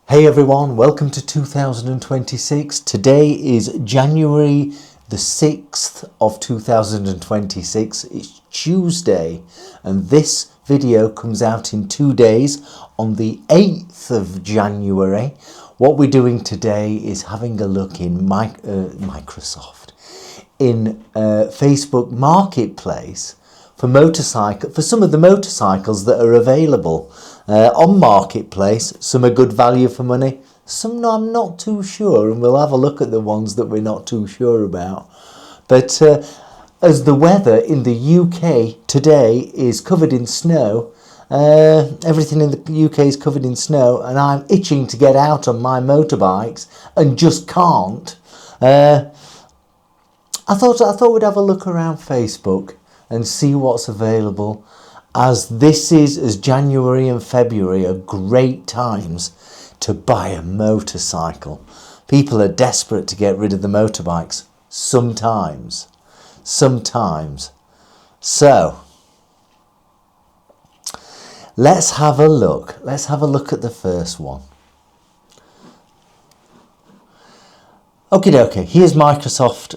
Hey everyone, welcome to 2026. Today is January the 6th of 2026. It's Tuesday and this video comes out in 2 days on the 8th of January. What we're doing today is having a look in Microsoft, in Facebook Marketplace for some of the motorcycles that are available on Marketplace. Some are good value for money, some I'm not too sure, and we'll have a look at the ones that we're not too sure about. But as the weather in the UK today is covered in snow, everything in the UK is covered in snow, and I'm itching to get out on my motorbikes and just can't. I thought we'd have a look around Facebook and see what's available, as January and February are great times to buy a motorcycle. People are desperate to get rid of the motorbikes sometimes. So let's have a look at the first one. Okay, here's Microsoft.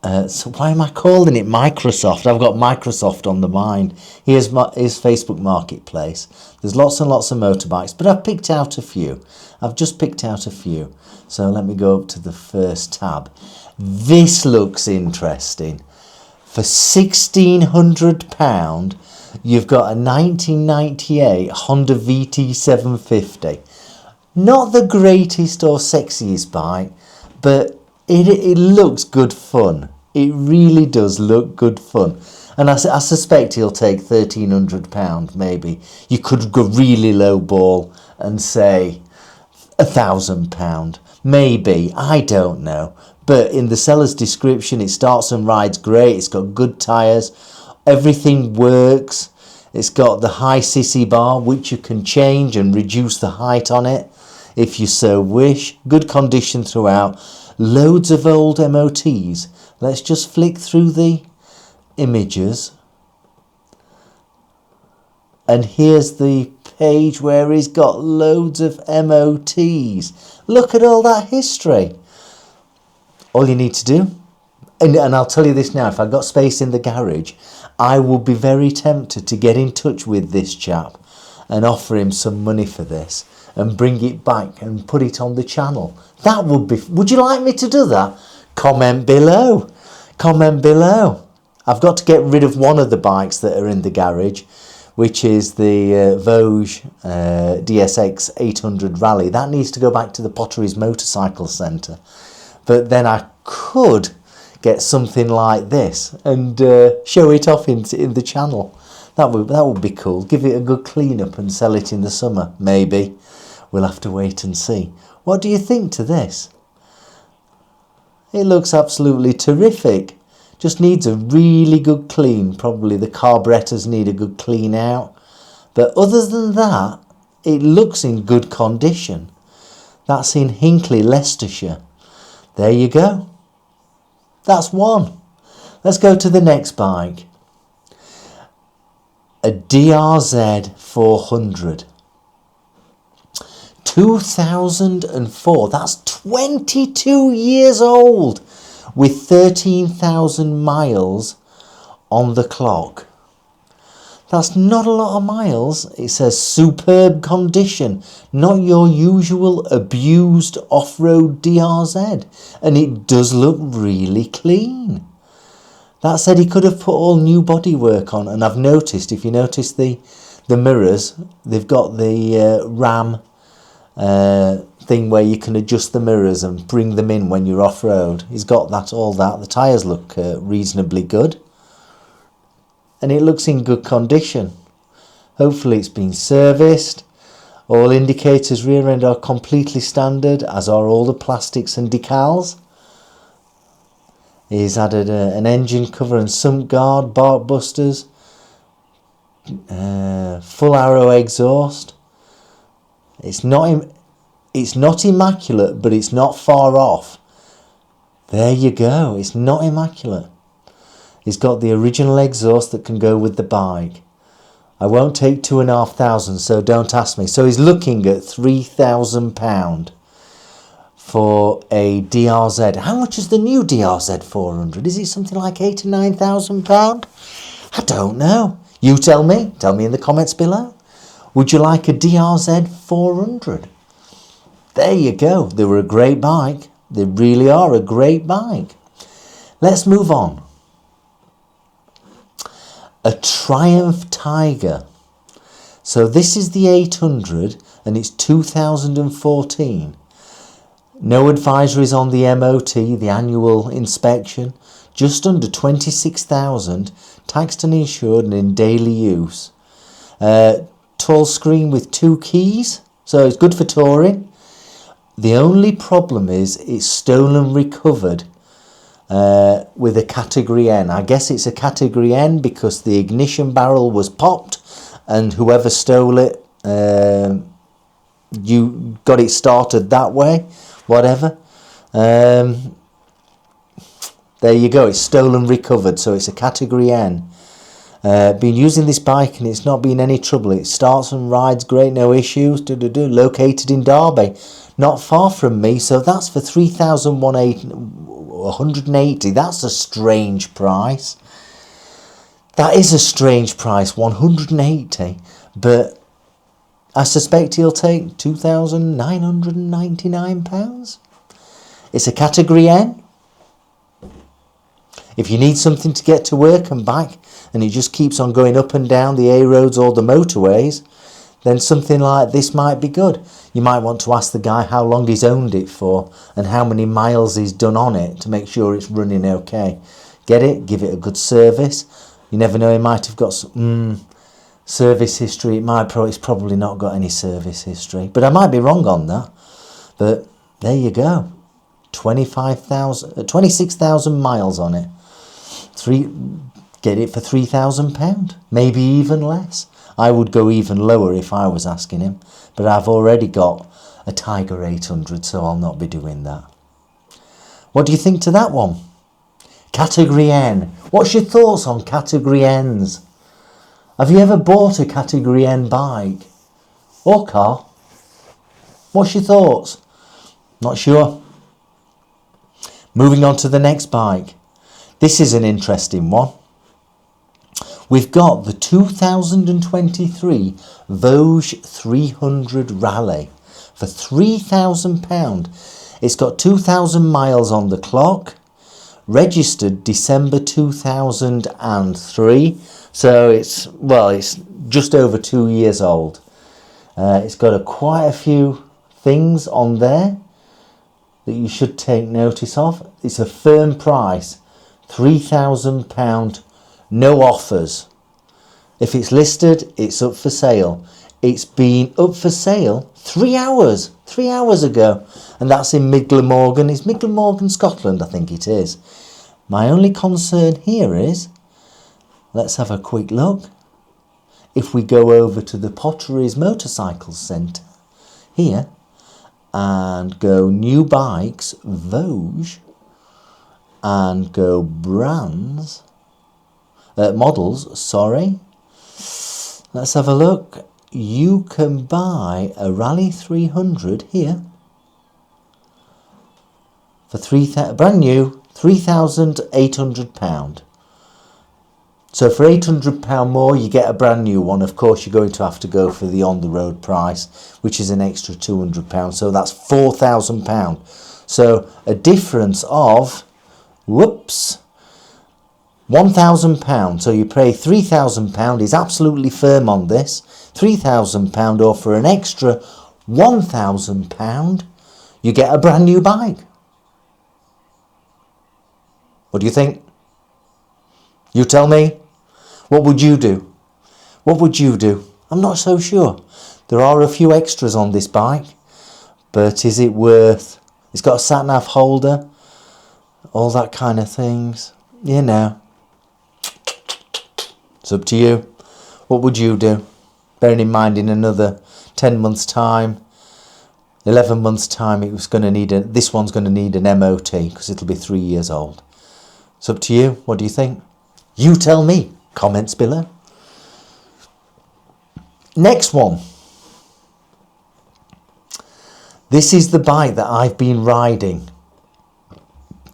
So why am I calling it Microsoft? I've got Microsoft on the mind. Here's Facebook Marketplace. There's lots and lots of motorbikes, but I've picked out a few. I've just picked out a few. So let me go up to the first tab. This looks interesting. For £1,600, you've got a 1998 Honda VT750. Not the greatest or sexiest bike, but it looks good fun. It really does look good fun. And I suspect he'll take £1,300 maybe. You could go really low ball and say £1,000. Maybe, I don't know. But in the seller's description, it starts and rides great. It's got good tyres. Everything works. It's got the high sissy bar, which you can change and reduce the height on it if you so wish. Good condition throughout. Loads of old MOTs. Let's just flick through the images. And here's the page where he's got loads of MOTs. Look at all that history. All you need to do, and I'll tell you this now, if I got space in the garage, I would be very tempted to get in touch with this chap and offer him some money for this and bring it back and put it on the channel. That would you like me to do that? Comment below. I've got to get rid of one of the bikes that are in the garage, which is the Voge DSX800 Rally. That needs to go back to the Potteries Motorcycle Centre. But then I could get something like this and show it off in the channel. That would be cool. Give it a good clean up and sell it in the summer, maybe. We'll have to wait and see. What do you think to this? It looks absolutely terrific. Just needs a really good clean. Probably the carburetors need a good clean out. But other than that, it looks in good condition. That's in Hinckley, Leicestershire. There you go. That's one. Let's go to the next bike. A DRZ400. 2004. That's 22 years old with 13,000 miles on the clock. That's not a lot of miles. It says superb condition, not your usual abused off-road DRZ, and it does look really clean. That said, he could have put all new bodywork on, and I've noticed, if you notice the mirrors, they've got the RAM thing where you can adjust the mirrors and bring them in when you're off-road. He's got all that. The tyres look reasonably good, and it looks in good condition. Hopefully it's been serviced. All indicators rear end are completely standard, as are all the plastics and decals. He's added an engine cover and sump guard, bark busters, full arrow exhaust. It's not immaculate, but it's not far off. There you go. It's not immaculate. He's got the original exhaust that can go with the bike. I won't take £2,500, so don't ask me. So he's looking at £3,000 for a DRZ. How much is the new DRZ400? Is it something like £8,000 or £9,000? I don't know. You tell me. Tell me in the comments below. Would you like a DRZ400? There you go. They were a great bike. They really are a great bike. Let's move on. A Triumph Tiger. So this is the 800 and it's 2014. No advisories on the MOT, the annual inspection. Just under 26,000, taxed and insured and in daily use. Tall screen with 2 keys, so it's good for touring. The only problem is it's stolen recovered with a category N. I guess it's a category N because the ignition barrel was popped and whoever stole it, you got it started that way, whatever. There you go, it's stolen recovered, so it's a category N. Been using this bike and it's not been any trouble. It starts and rides great, no issues. Located in Derby, not far from me, so that's for £3,180. That's a strange price. That is a strange price, 180, but I suspect he'll take £2,999. It's a category N. If you need something to get to work and back and it just keeps on going up and down the A roads or the motorways, then something like this might be good. You might want to ask the guy how long he's owned it for and how many miles he's done on it to make sure it's running okay. Get it? Give it a good service. You never know, he might have got some service history. It's probably not got any service history, but I might be wrong on that. But there you go. 26,000 miles on it. Get it for £3,000, maybe even less. I would go even lower if I was asking him, but I've already got a Tiger 800, so I'll not be doing that. What do you think to that one? Category N. What's your thoughts on category Ns? Have you ever bought a category N bike or car? What's your thoughts? Not sure. Moving on to the next bike. This is an interesting one. We've got the 2023 Voge 300 Rally for £3,000. It's got 2,000 miles on the clock, registered December 2003, so it's just over 2 years old. It's got quite a few things on there that you should take notice of. It's a firm price, £3,000, no offers. If it's listed, it's up for sale. It's been up for sale 3 hours ago, and that's in Mid Glamorgan. It's Mid Glamorgan, Scotland, I think it is. My only concern here is, let's have a quick look. If we go over to the Potteries Motorcycle Centre here and go new bikes, Voge, and go brands, models, sorry. Let's have a look. You can buy a Rally 300 here for brand new, £3,800. So for £800 more, you get a brand new one. Of course, you're going to have to go for the on-the-road price, which is an extra £200. So that's £4,000. So a difference of, £1,000. So you pay £3,000 is absolutely firm on this. £3,000, or for an extra £1,000, you get a brand new bike. What do you think? You tell me. What would you do? What would you do? I'm not so sure. There are a few extras on this bike, but is it worth? It's got a sat-nav holder, all that kind of things. You know. It's up to you. What would you do? Bearing in mind, in another 10 months' time, 11 months' time, this one's going to need an MOT because it'll be 3 years old. It's up to you. What do you think? You tell me. Comments below. Next one. This is the bike that I've been riding.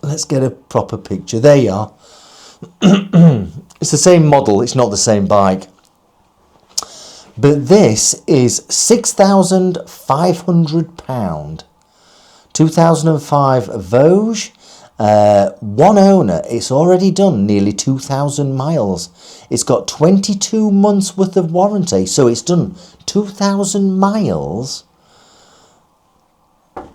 Let's get a proper picture. There you are. It's the same model, it's not the same bike. But this is £6,500. 2005 Voge. One owner. It's already done nearly 2,000 miles. It's got 22 months worth of warranty. So it's done 2,000 miles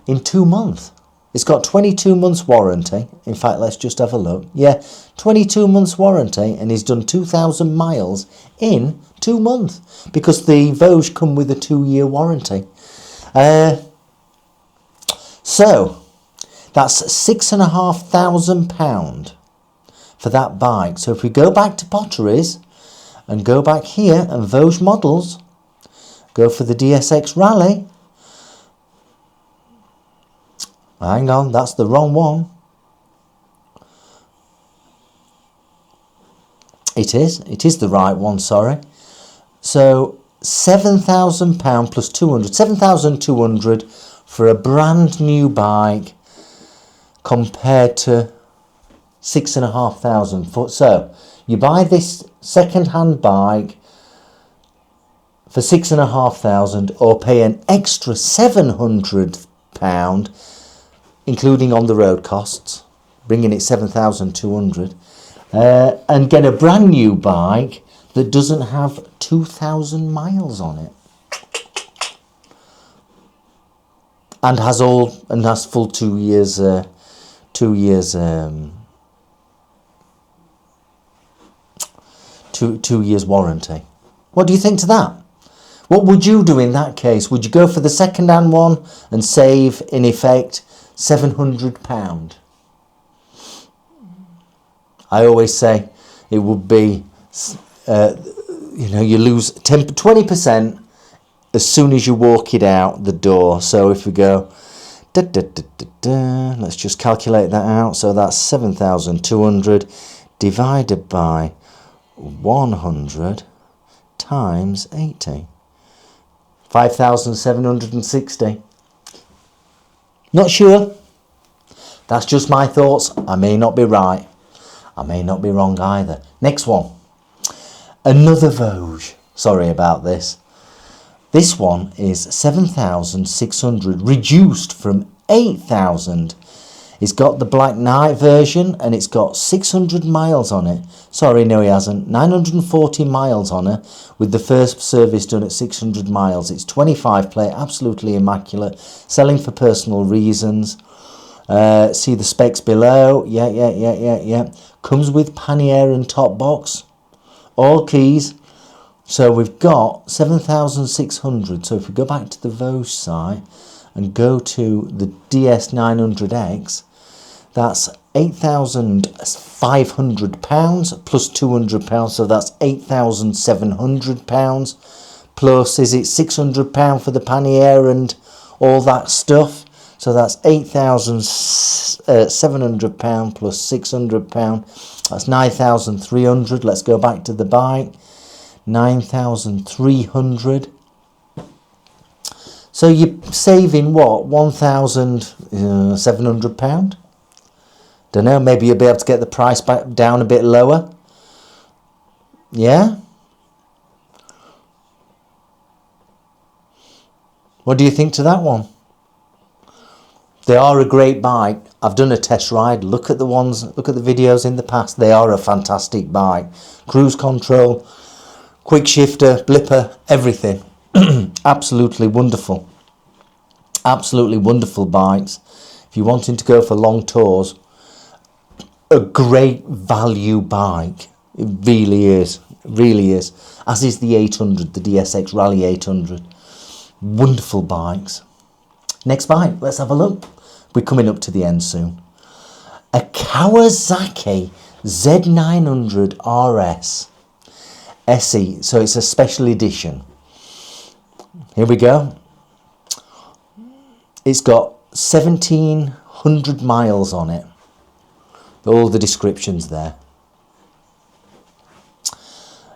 in 2 months. It's got 22 months warranty. In fact, let's just have a look. Yeah, 22 months warranty, and he's done 2,000 miles in 2 months because the Voge come with a 2-year warranty. So that's £6,500 for that bike. So if we go back to Potteries and go back here and Voge models, go for the DSX Rally. Hang on, that's the wrong one. It is the right one, sorry. So £7,000 plus 200, 7,200 for a brand new bike compared to 6,500. So you buy this second-hand bike for 6,500 or pay an extra £700, including on the road costs, bringing it 7,200, and get a brand new bike that doesn't have 2,000 miles on it, and has full 2 years, 2 years, 2 years warranty. What do you think to that? What would you do in that case? Would you go for the second-hand one and save, in effect, £700? I always say it would be, you lose 20% as soon as you walk it out the door. So if we go, let's just calculate that out. So that's 7,200 divided by 100 times 80. 5,760. Not sure. That's just my thoughts. I may not be right. I may not be wrong either. Next one. Another Voge. Sorry about this. This one is 7,600, reduced from 8,000. It's got the Black Knight version and it's got 600 miles on it. Sorry, no he hasn't. 940 miles on it with the first service done at 600 miles. It's 25 plate, absolutely immaculate. Selling for personal reasons. See the specs below. Yeah. Comes with pannier and top box. All keys. So we've got 7,600. So if we go back to the Voge site and go to the DS900X, that's £8,500 plus £200. So that's £8,700 plus, is it £600 for the pannier and all that stuff? So that's £8,700 plus £600. That's £9,300. Let's go back to the bike. £9,300. So you're saving what? £1,700? Don't know, maybe you'll be able to get the price back down a bit lower. Yeah? What do you think to that one? They are a great bike. I've done a test ride. Look at the videos in the past. They are a fantastic bike. Cruise control, quick shifter, blipper, everything. Absolutely wonderful. Absolutely wonderful bikes. If you're wanting to go for long tours, a great value bike. It really is. It really is. As is the 800, the DSX Rally 800. Wonderful bikes. Next bike, let's have a look. We're coming up to the end soon. A Kawasaki Z900RS SE. So it's a special edition. Here we go. It's got 1,700 miles on it. All the descriptions there.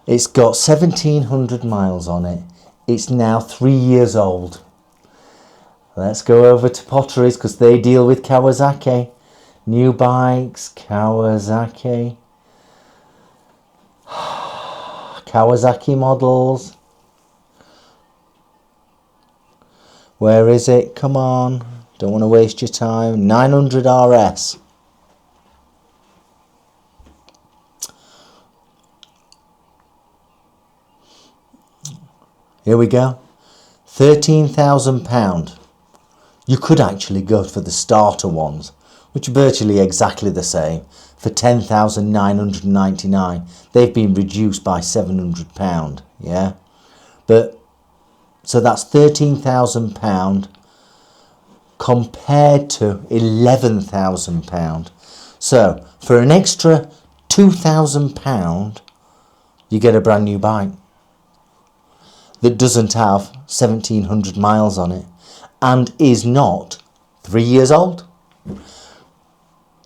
It's got 1,700 miles on it. It's now 3 years old. Let's go over to Potteries because they deal with Kawasaki. New bikes, Kawasaki. Kawasaki models. Where is it? Come on. Don't want to waste your time. 900RS. Here we go. £13,000. You could actually go for the starter ones, which are virtually exactly the same, for £10,999. They've been reduced by £700, yeah? But, so that's £13,000 compared to £11,000. So, for an extra £2,000, you get a brand new bike that doesn't have 1,700 miles on it and is not 3 years old.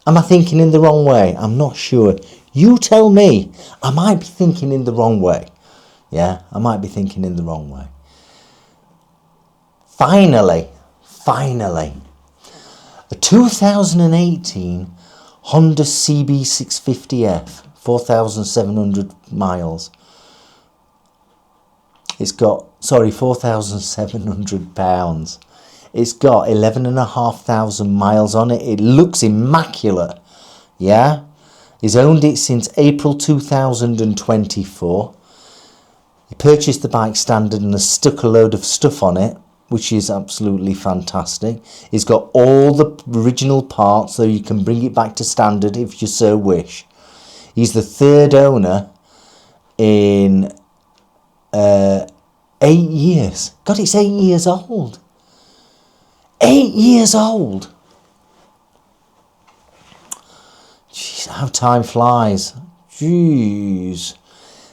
Am I thinking in the wrong way? I'm not sure. You tell me. I might be thinking in the wrong way. Yeah, I might be thinking in the wrong way. Finally, a 2018 Honda CB650F, 4,700 miles. It's got, £4,700. It's got 11,500 miles on it. It looks immaculate. Yeah? He's owned it since April 2024. He purchased the bike standard and has stuck a load of stuff on it, which is absolutely fantastic. He's got all the original parts, so you can bring it back to standard if you so wish. He's the third owner in 8 years. God, it's 8 years old. 8 years old. Jeez, how time flies. Jeez.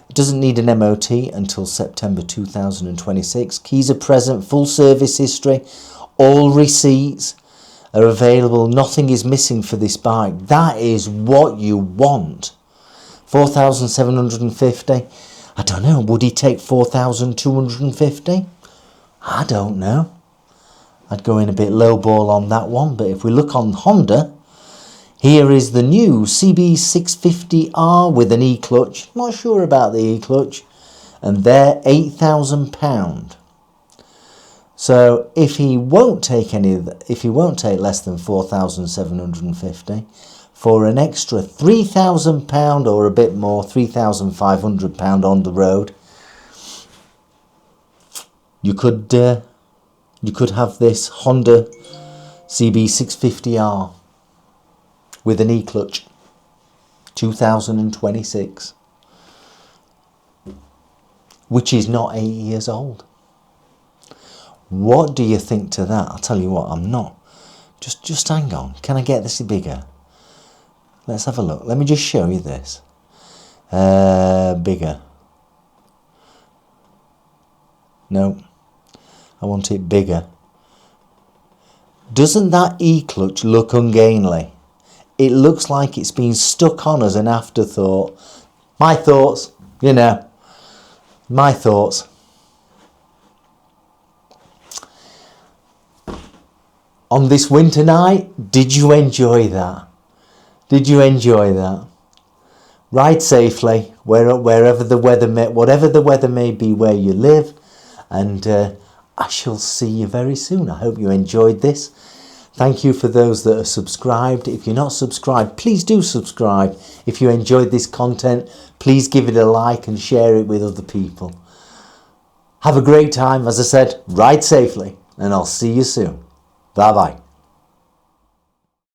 It doesn't need an MOT until September 2026. Keys are present, full service history, all receipts are available. Nothing is missing for this bike. That is what you want. 4,750. I don't know. Would he take 4,250? I don't know. I'd go in a bit low ball on that one. But if we look on Honda, here is the new CB650R with an E-clutch. Not sure about the E-clutch. And they're £8,000. So if he won't take less than 4,750 for an extra £3,000 or a bit more, £3,500 on the road, you could have this Honda CB650R with an E-clutch, 2026, which is not 8 years old. What do you think to that? I'll tell you what, I'm not. Just hang on. Can I get this bigger? Let's have a look. Let me just show you this. Bigger. No. I want it bigger. Doesn't that E-clutch look ungainly? It looks like it's been stuck on as an afterthought. My thoughts, you know. My thoughts. On this winter night, did you enjoy that? Did you enjoy that? Ride safely, wherever the weather may, whatever the weather may be where you live, and I shall see you very soon. I hope you enjoyed this. Thank you for those that are subscribed. If you're not subscribed, please do subscribe. If you enjoyed this content, please give it a like and share it with other people. Have a great time. As I said, ride safely, and I'll see you soon. Bye-bye.